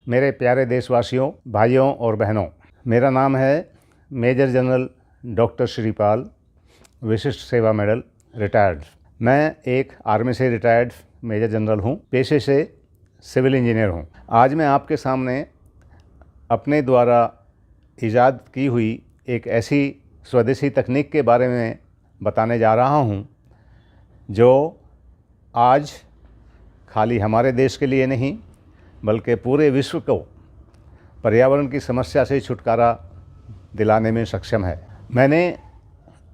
मेरे प्यारे देशवासियों, भाइयों और बहनों, मेरा नाम है मेजर जनरल डॉक्टर श्रीपाल, विशिष्ट सेवा मेडल, रिटायर्ड। मैं एक आर्मी से रिटायर्ड मेजर जनरल हूँ, पेशे से सिविल इंजीनियर हूँ। आज मैं आपके सामने अपने द्वारा ईजाद की हुई एक ऐसी स्वदेशी तकनीक के बारे में बताने जा रहा हूँ जो आज खाली हमारे देश के लिए नहीं बल्कि पूरे विश्व को पर्यावरण की समस्या से छुटकारा दिलाने में सक्षम है। मैंने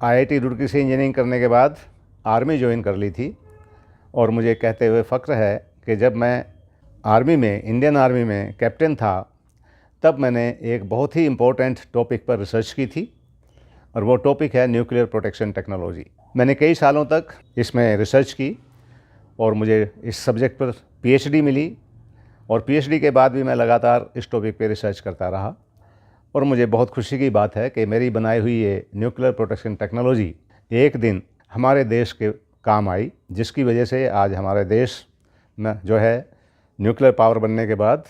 IIT रुड़की से इंजीनियरिंग करने के बाद आर्मी ज्वाइन कर ली थी और मुझे कहते हुए फ़ख्र है कि जब मैं आर्मी में, इंडियन आर्मी में कैप्टन था, तब मैंने एक बहुत ही इम्पोर्टेंट टॉपिक पर रिसर्च की थी और वो टॉपिक है न्यूक्लियर प्रोटेक्शन टेक्नोलॉजी। मैंने कई सालों तक इसमें रिसर्च की और मुझे इस सब्जेक्ट पर PhD मिली और PhD के बाद भी मैं लगातार इस टॉपिक पे रिसर्च करता रहा और मुझे बहुत खुशी की बात है कि मेरी बनाई हुई ये न्यूक्लियर प्रोटेक्शन टेक्नोलॉजी एक दिन हमारे देश के काम आई, जिसकी वजह से आज हमारे देश में जो है न्यूक्लियर पावर बनने के बाद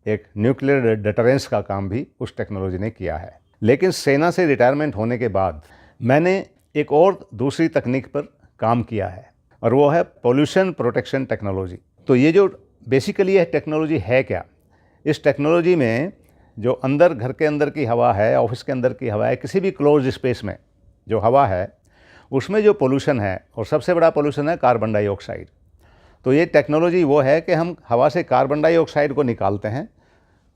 एक न्यूक्लियर डिटरेंस का काम भी उस टेक्नोलॉजी ने किया है। लेकिन सेना से रिटायरमेंट होने के बाद मैंने एक और दूसरी तकनीक पर काम किया है और वो है पोल्यूशन प्रोटेक्शन टेक्नोलॉजी। तो ये जो बेसिकली यह टेक्नोलॉजी है क्या? इस टेक्नोलॉजी में जो अंदर, घर के अंदर की हवा है, ऑफिस के अंदर की हवा है, किसी भी क्लोज स्पेस में जो हवा है उसमें जो पोल्यूशन है, और सबसे बड़ा पोल्यूशन है कार्बन डाइऑक्साइड। तो ये टेक्नोलॉजी वो है कि हम हवा से कार्बन डाइऑक्साइड को निकालते हैं,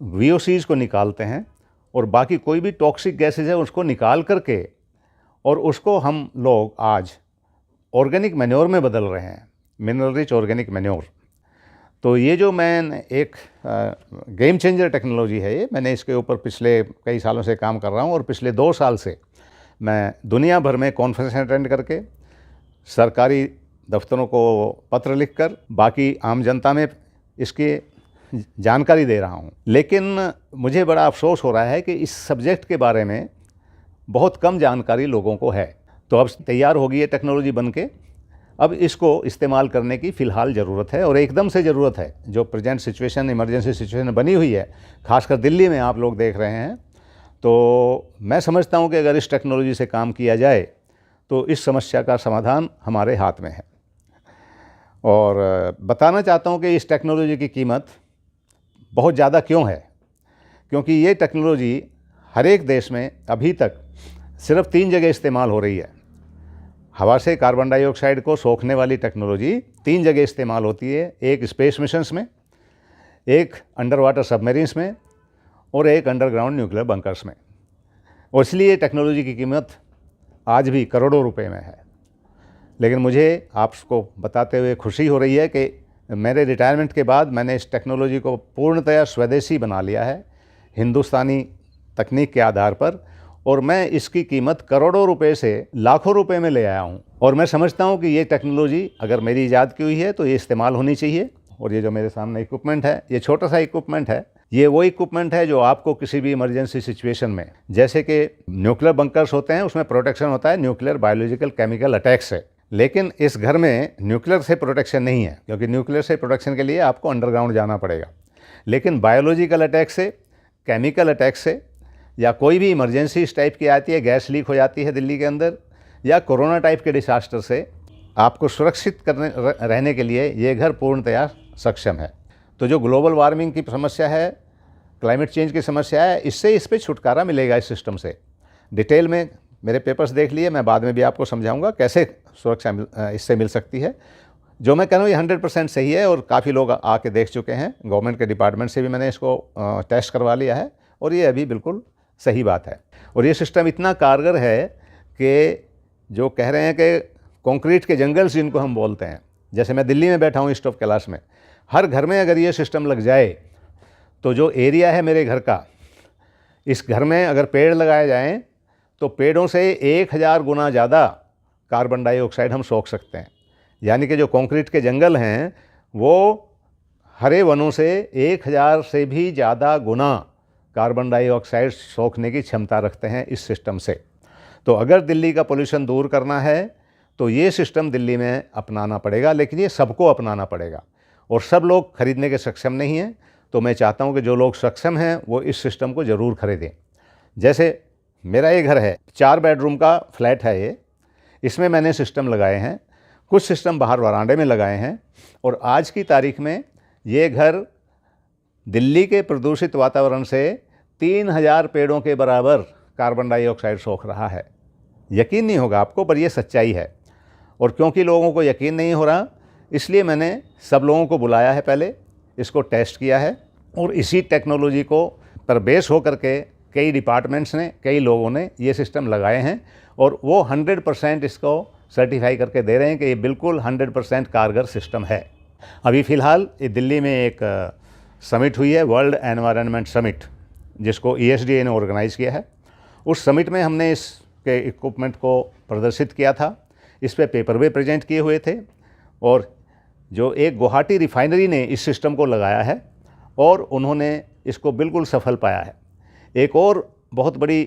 VOCs को निकालते हैं और बाकी कोई भी टॉक्सिक गैसेज है उसको निकाल करके और उसको हम लोग आज ऑर्गेनिक मैन्योर में बदल रहे हैं, मिनरल रिच ऑर्गेनिक मैन्योर। तो ये जो मैं एक गेम चेंजर टेक्नोलॉजी है, ये मैंने इसके ऊपर पिछले कई सालों से काम कर रहा हूँ और पिछले 2 साल से मैं दुनिया भर में कॉन्फ्रेंस अटेंड करके, सरकारी दफ्तरों को पत्र लिखकर, बाकी आम जनता में इसकी जानकारी दे रहा हूँ। लेकिन मुझे बड़ा अफसोस हो रहा है कि इस सब्जेक्ट के बारे में बहुत कम जानकारी लोगों को है। तो अब तैयार होगी ये टेक्नोलॉजी बन के, अब इसको इस्तेमाल करने की फ़िलहाल ज़रूरत है और एकदम से ज़रूरत है। जो प्रेजेंट सिचुएशन, इमरजेंसी सिचुएशन बनी हुई है, खासकर दिल्ली में आप लोग देख रहे हैं, तो मैं समझता हूँ कि अगर इस टेक्नोलॉजी से काम किया जाए तो इस समस्या का समाधान हमारे हाथ में है। और बताना चाहता हूँ कि इस टेक्नोलॉजी की कीमत बहुत ज़्यादा क्यों है, क्योंकि ये टेक्नोलॉजी हर एक देश में अभी तक सिर्फ 3 जगह इस्तेमाल हो रही है। हवा से कार्बन डाइऑक्साइड को सोखने वाली टेक्नोलॉजी 3 जगह इस्तेमाल होती है, एक स्पेस मिशंस में, एक अंडर वाटर सबमरीन्स में और एक अंडरग्राउंड न्यूक्लियर बंकर्स में। और इसलिए टेक्नोलॉजी की कीमत आज भी करोड़ों रुपए में है। लेकिन मुझे आपको बताते हुए खुशी हो रही है कि मेरे रिटायरमेंट के बाद मैंने इस टेक्नोलॉजी को पूर्णतया स्वदेशी बना लिया है, हिंदुस्तानी तकनीक के आधार पर, और मैं इसकी कीमत करोड़ों रुपए से लाखों रुपए में ले आया हूँ। और मैं समझता हूँ कि ये टेक्नोलॉजी अगर मेरी ईजाद की हुई है तो ये इस्तेमाल होनी चाहिए। और ये जो मेरे सामने इक्विपमेंट है, ये छोटा सा इक्विपमेंट है, ये वो इक्विपमेंट है जो आपको किसी भी इमरजेंसी सिचुएशन में, जैसे कि न्यूक्लियर बंकर्स होते हैं, उसमें प्रोटेक्शन होता है न्यूक्लियर, बायोलॉजिकल, केमिकल अटैक से। लेकिन इस घर में न्यूक्लियर से प्रोटेक्शन नहीं है, क्योंकि न्यूक्लियर से प्रोटेक्शन के लिए आपको अंडरग्राउंड जाना पड़ेगा। लेकिन बायोलॉजिकल अटैक से, केमिकल अटैक से, या कोई भी इमरजेंसी इस टाइप की आती है, गैस लीक हो जाती है दिल्ली के अंदर, या कोरोना टाइप के डिसास्टर से आपको सुरक्षित रहने के लिए ये घर पूर्णतया सक्षम है। तो जो ग्लोबल वार्मिंग की समस्या है, क्लाइमेट चेंज की समस्या है, इससे इस पर छुटकारा मिलेगा इस सिस्टम से। डिटेल में मेरे पेपर्स देख लिए, मैं बाद में भी आपको समझाऊंगा कैसे सुरक्षा इससे मिल सकती है। जो मैं कह रहा हूँ ये 100% सही है और काफ़ी लोग आके देख चुके हैं। गवर्नमेंट के डिपार्टमेंट से भी मैंने इसको टेस्ट करवा लिया है और ये अभी बिल्कुल सही बात है। और ये सिस्टम इतना कारगर है कि जो कह रहे हैं कि कंक्रीट के जंगल जिनको हम बोलते हैं, जैसे मैं दिल्ली में बैठा हूँ ईस्ट ऑफ कैलाश में, हर घर में अगर ये सिस्टम लग जाए तो जो एरिया है मेरे घर का, इस घर में अगर पेड़ लगाए जाएं तो पेड़ों से 1000 गुना ज़्यादा कार्बन डाइऑक्साइड हम सोख सकते हैं। यानी कि जो कंक्रीट के जंगल हैं वो हरे वनों से 1000 से भी ज़्यादा गुना कार्बन डाइऑक्साइड सोखने की क्षमता रखते हैं इस सिस्टम से। तो अगर दिल्ली का पोल्यूशन दूर करना है तो ये सिस्टम दिल्ली में अपनाना पड़ेगा, लेकिन ये सबको अपनाना पड़ेगा और सब लोग खरीदने के सक्षम नहीं हैं। तो मैं चाहता हूँ कि जो लोग सक्षम हैं वो इस सिस्टम को ज़रूर खरीदें। जैसे मेरा ये घर है, 4 बेडरूम का फ्लैट है ये, इसमें मैंने सिस्टम लगाए हैं, कुछ सिस्टम बाहर वरांडे में लगाए हैं, और आज की तारीख में ये घर दिल्ली के प्रदूषित वातावरण से 3000 पेड़ों के बराबर कार्बन डाइऑक्साइड सोख रहा है। यकीन नहीं होगा आपको, पर यह सच्चाई है। और क्योंकि लोगों को यकीन नहीं हो रहा, इसलिए मैंने सब लोगों को बुलाया है, पहले इसको टेस्ट किया है, और इसी टेक्नोलॉजी को पर बेस होकर के कई डिपार्टमेंट्स ने, कई लोगों ने ये सिस्टम लगाए हैं, और वो 100% इसको सर्टिफाई करके दे रहे हैं कि ये बिल्कुल 100% कारगर सिस्टम है। अभी फ़िलहाल ये दिल्ली में एक समिट हुई है, वर्ल्ड एनवायरनमेंट समिट, जिसको ESDA ने ऑर्गेनाइज़ किया है। उस समिट में हमने इसके इक्विपमेंट को प्रदर्शित किया था, इस पे पेपर भी प्रेजेंट किए हुए थे, और जो एक गुवाहाटी रिफाइनरी ने इस सिस्टम को लगाया है और उन्होंने इसको बिल्कुल सफल पाया है। एक और बहुत बड़ी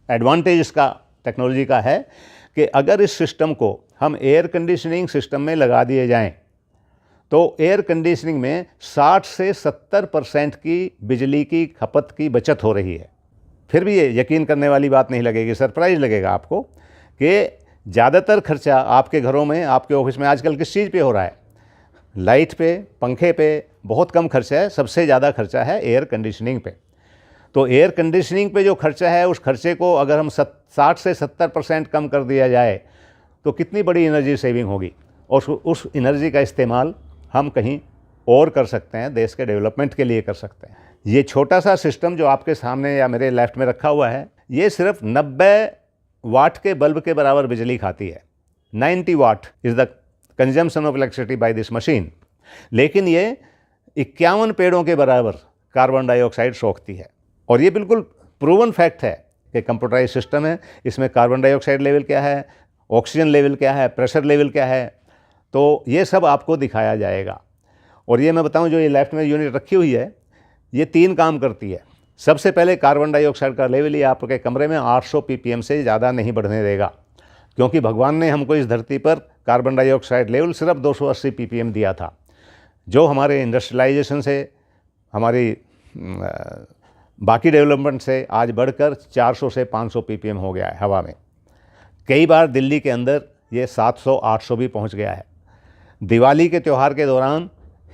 एडवांटेज इसका टेक्नोलॉजी का है कि अगर इस सिस्टम को हम एयर कंडीशनिंग सिस्टम में लगा दिए जाएं, तो एयर कंडीशनिंग में 60 से 70% की बिजली की खपत की बचत हो रही है। फिर भी ये यकीन करने वाली बात नहीं लगेगी, सरप्राइज़ लगेगा आपको कि ज़्यादातर खर्चा आपके घरों में, आपके ऑफिस में आजकल किस चीज़ पे हो रहा है? लाइट पे, पंखे पे बहुत कम खर्चा है, सबसे ज़्यादा खर्चा है एयर कंडीशनिंग पे। तो एयर कंडीशनिंग पे जो खर्चा है, उस खर्चे को अगर हम 60 से 70% कम कर दिया जाए तो कितनी बड़ी एनर्जी सेविंग होगी, और उस एनर्जी का इस्तेमाल हम कहीं और कर सकते हैं, देश के डेवलपमेंट के लिए कर सकते हैं। ये छोटा सा सिस्टम जो आपके सामने या मेरे लेफ्ट में रखा हुआ है, ये सिर्फ 90 वाट के बल्ब के बराबर बिजली खाती है। 90 what is the consumption of electricity by this machine. लेकिन ये 51 पेड़ों के बराबर कार्बन डाइऑक्साइड सोखती है। और ये बिल्कुल प्रूवन फैक्ट है कि कंप्यूटराइज सिस्टम है, इसमें कार्बन डाइऑक्साइड लेवल क्या है, ऑक्सीजन लेवल क्या है, प्रेशर लेवल क्या है, तो ये सब आपको दिखाया जाएगा। और ये मैं बताऊं, जो ये लेफ्ट में यूनिट रखी हुई है, ये 3 काम करती है। सबसे पहले कार्बन डाइऑक्साइड का लेवल ये आपके कमरे में 800 ppm से ज़्यादा नहीं बढ़ने देगा, क्योंकि भगवान ने हमको इस धरती पर कार्बन डाइऑक्साइड लेवल सिर्फ 280 ppm दिया था, जो हमारे इंडस्ट्रियलाइजेशन से, हमारी बाकी डेवलपमेंट से आज बढ़कर 400 से 500 ppm हो गया है हवा में। कई बार दिल्ली के अंदर ये 700-800 भी पहुंच गया है। दिवाली के त्यौहार के दौरान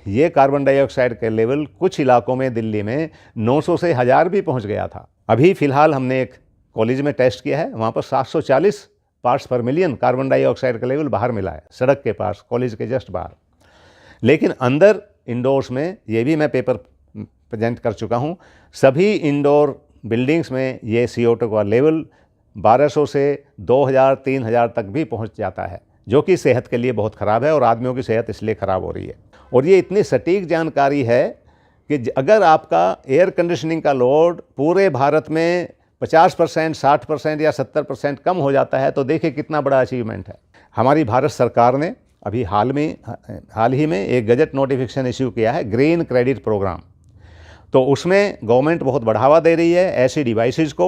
ये कार्बन डाइऑक्साइड के लेवल कुछ इलाकों में दिल्ली में 900 से 1000 भी पहुंच गया था। अभी फ़िलहाल हमने एक कॉलेज में टेस्ट किया है, वहाँ पर 740 पार्ट्स पर मिलियन कार्बन डाइऑक्साइड का लेवल बाहर मिला है, सड़क के पास, कॉलेज के जस्ट बाहर। लेकिन अंदर इंडोर्स में, ये भी मैं पेपर प्रेजेंट कर चुका हूँ, सभी इंडोर बिल्डिंग्स में ये CO2 का लेवल 1200 से 2000-3000 तक भी पहुँच जाता है, जो कि सेहत के लिए बहुत ख़राब है, और आदमियों की सेहत इसलिए ख़राब हो रही है। और ये इतनी सटीक जानकारी है कि अगर आपका एयर कंडीशनिंग का लोड पूरे भारत में 50%, 60% या 70% कम हो जाता है, तो देखिए कितना बड़ा अचीवमेंट है। हमारी भारत सरकार ने अभी हाल ही में एक गजट नोटिफिकेशन इश्यू किया है, ग्रीन क्रेडिट प्रोग्राम। तो उसमें गवर्नमेंट बहुत बढ़ावा दे रही है ऐसी डिवाइसेस को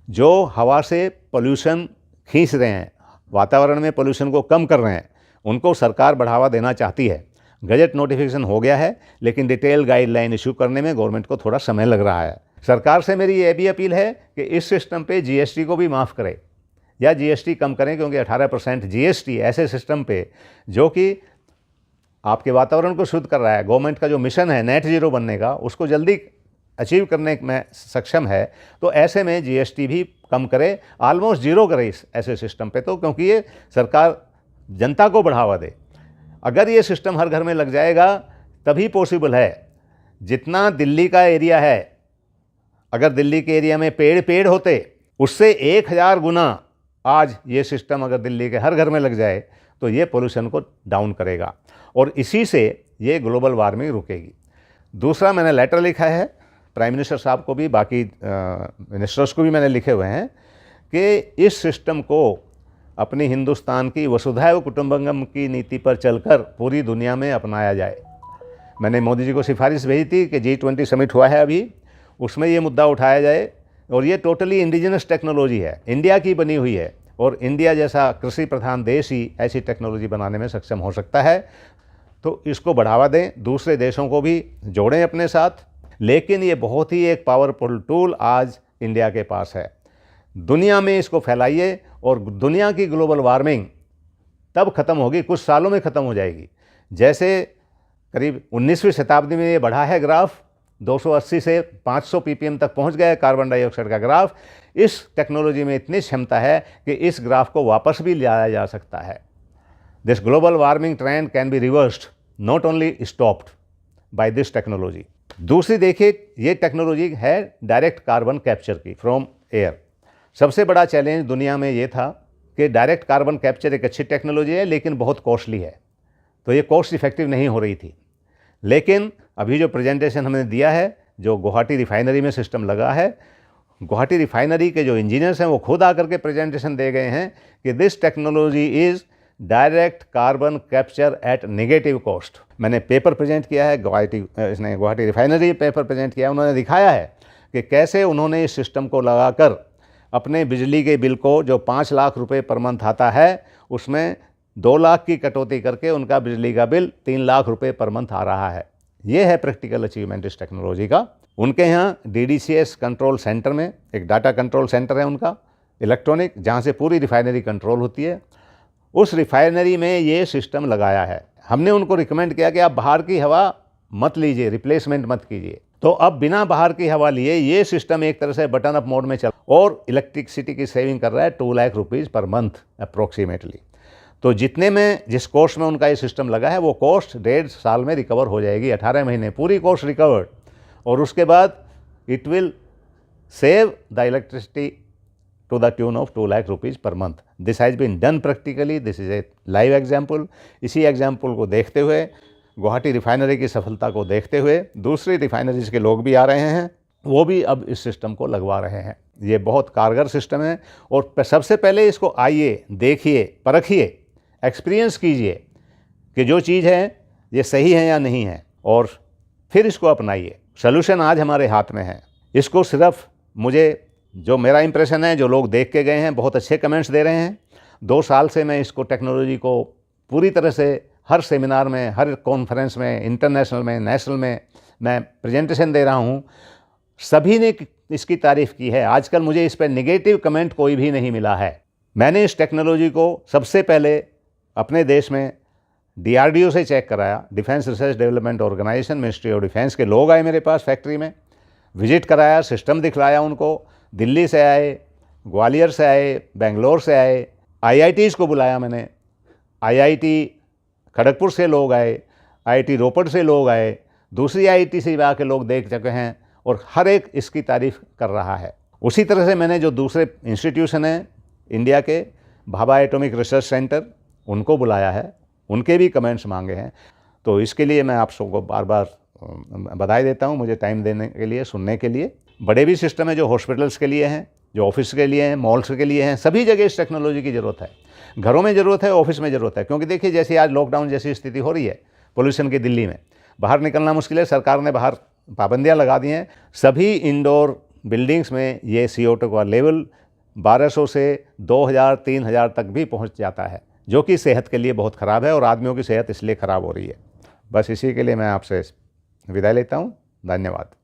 जो हवा से पोल्यूशन खींच रहे हैं, वातावरण में पोल्यूशन को कम कर रहे हैं, उनको सरकार बढ़ावा देना चाहती है। गजट नोटिफिकेशन हो गया है, लेकिन डिटेल गाइडलाइन इशू करने में गवर्नमेंट को थोड़ा समय लग रहा है। सरकार से मेरी ये भी अपील है कि इस सिस्टम पे GST को भी माफ़ करें, या GST कम करें, क्योंकि 18% GST ऐसे सिस्टम पे जो कि आपके वातावरण को शुद्ध कर रहा है, गवर्नमेंट का जो मिशन है नेट ज़ीरो बनने का, उसको जल्दी अचीव करने में सक्षम है, तो ऐसे में GST भी कम करे, ऑलमोस्ट ज़ीरो करे इस ऐसे सिस्टम पे, तो क्योंकि ये सरकार जनता को बढ़ावा दे। अगर ये सिस्टम हर घर में लग जाएगा तभी पॉसिबल है। जितना दिल्ली का एरिया है, अगर दिल्ली के एरिया में पेड़ होते, उससे 1000 गुना आज ये सिस्टम अगर दिल्ली के हर घर में लग जाए तो ये पोल्यूशन को डाउन करेगा, और इसी से ये ग्लोबल वार्मिंग रुकेगी। दूसरा, मैंने लेटर लिखा है प्राइम मिनिस्टर साहब को भी, बाकी मिनिस्टर्स को भी मैंने लिखे हुए हैं कि इस सिस्टम को अपनी हिंदुस्तान की वसुधैव कुटुंबकम की नीति पर चलकर पूरी दुनिया में अपनाया जाए। मैंने मोदी जी को सिफारिश भेजी थी कि G20 समिट हुआ है अभी, उसमें ये मुद्दा उठाया जाए, और ये टोटली इंडिजिनस टेक्नोलॉजी है, इंडिया की बनी हुई है, और इंडिया जैसा कृषि प्रधान देश ही ऐसी टेक्नोलॉजी बनाने में सक्षम हो सकता है। तो इसको बढ़ावा दें, दूसरे देशों को भी जोड़ें अपने साथ। लेकिन ये बहुत ही एक पावरफुल टूल आज इंडिया के पास है। दुनिया में इसको फैलाइए और दुनिया की ग्लोबल वार्मिंग तब ख़त्म होगी, कुछ सालों में ख़त्म हो जाएगी। जैसे करीब 19वीं शताब्दी में ये बढ़ा है ग्राफ, 280 से 500 ppm तक पहुंच गया है कार्बन डाइऑक्साइड का ग्राफ। इस टेक्नोलॉजी में इतनी क्षमता है कि इस ग्राफ को वापस भी लाया जा सकता है। This global warming trend can be reversed, not only stopped by this technology. दूसरी देखिए, ये टेक्नोलॉजी है डायरेक्ट कार्बन कैप्चर की फ्रॉम एयर। सबसे बड़ा चैलेंज दुनिया में ये था कि डायरेक्ट कार्बन कैप्चर एक अच्छी टेक्नोलॉजी है लेकिन बहुत कॉस्टली है, तो ये कॉस्ट इफेक्टिव नहीं हो रही थी। लेकिन अभी जो प्रेजेंटेशन हमने दिया है, जो गुवाहाटी रिफाइनरी में सिस्टम लगा है, गुवाहाटी रिफाइनरी के जो इंजीनियर्स हैं वो खुद आकर के प्रेजेंटेशन दे गए हैं कि this technology is direct carbon capture at negative cost. मैंने पेपर प्रेजेंट किया है, गुवाहाटी रिफाइनरी पेपर प्रेजेंट किया है। उन्होंने दिखाया है कि कैसे उन्होंने इस सिस्टम को लगाकर अपने बिजली के बिल को, जो 5 लाख रुपए पर मंथ आता है, उसमें 2 लाख की कटौती करके उनका बिजली का बिल 3 लाख रुपए पर मंथ आ रहा है। ये है प्रैक्टिकल अचीवमेंट इस टेक्नोलॉजी का। उनके यहाँ DDCS कंट्रोल सेंटर में एक डाटा कंट्रोल सेंटर है उनका इलेक्ट्रॉनिक, जहाँ से पूरी रिफाइनरी कंट्रोल होती है। उस रिफाइनरी में ये सिस्टम लगाया है। हमने उनको रिकमेंड किया कि आप बाहर की हवा मत लीजिए, रिप्लेसमेंट मत कीजिए। तो अब बिना बाहर की हवा लिए ये सिस्टम एक तरह से बटन अप मोड में चल और इलेक्ट्रिसिटी की सेविंग कर रहा है 2 lakh rupees per month approximately. तो जितने में जिस कॉस्ट में उनका ये सिस्टम लगा है वो कॉस्ट 1.5 साल में रिकवर हो जाएगी, 18 महीने पूरी कॉस्ट रिकवर्ड। और उसके बाद it will save the electricity to the tune of 2 lakh rupees per month. This has been done practically, this is a live example. इसी एग्जाम्पल को देखते हुए, गुवाहाटी रिफाइनरी की सफलता को देखते हुए, दूसरी रिफाइनरीज के लोग भी आ रहे हैं, वो भी अब इस सिस्टम को लगवा रहे हैं। ये बहुत कारगर सिस्टम है और सबसे पहले इसको आइए, देखिए, परखिए, एक्सपीरियंस कीजिए कि जो चीज़ है ये सही है या नहीं है, और फिर इसको अपनाइए। सॉल्यूशन आज हमारे हाथ में है। इसको सिर्फ मुझे जो मेरा इंप्रेशन है, जो लोग देख के गए हैं, बहुत अच्छे कमेंट्स दे रहे हैं। 2 साल से मैं इसको टेक्नोलॉजी को पूरी तरह से हर सेमिनार में, हर कॉन्फ्रेंस में, इंटरनेशनल में, नेशनल में मैं प्रेजेंटेशन दे रहा हूँ। सभी ने इसकी तारीफ़ की है। आजकल मुझे इस पर नेगेटिव कमेंट कोई भी नहीं मिला है। मैंने इस टेक्नोलॉजी को सबसे पहले अपने देश में DRDO से चेक कराया, defence research development organisation, ministry of defence के लोग आए मेरे पास फैक्ट्री में, विजिट कराया, सिस्टम दिखलाया उनको। दिल्ली से आए, ग्वालियर से आए, बेंगलोर से आए, IITs को बुलाया मैंने, IIT खड़गपुर से लोग आए, IIT रोपड़ से लोग आए, दूसरी IIT से आके लोग देख चुके हैं और हर एक इसकी तारीफ़ कर रहा है। उसी तरह से मैंने जो दूसरे इंस्टीट्यूशन हैं इंडिया के, भाभा एटॉमिक रिसर्च सेंटर, उनको बुलाया है, उनके भी कमेंट्स मांगे हैं। तो इसके लिए मैं आप सबको बार बार बधाई देता हूँ, मुझे टाइम देने के लिए, सुनने के लिए। बड़े भी सिस्टम है जो हॉस्पिटल्स के लिए हैं, जो ऑफिस के लिए हैं, मॉल्स के लिए हैं, सभी जगह इस टेक्नोलॉजी की ज़रूरत है। घरों में ज़रूरत है, ऑफिस में ज़रूरत है, क्योंकि देखिए जैसे आज लॉकडाउन जैसी स्थिति हो रही है पोल्यूशन की, दिल्ली में बाहर निकलना मुश्किल है, सरकार ने बाहर पाबंदियाँ लगा दी हैं। सभी इंडोर बिल्डिंग्स में ये CO2 का लेवल 1200 से 2000-3000 तक भी पहुँच जाता है, जो कि सेहत के लिए बहुत ख़राब है और आदमियों की सेहत इसलिए ख़राब हो रही है। बस इसी के लिए मैं आपसे विदाई लेता हूँ। धन्यवाद।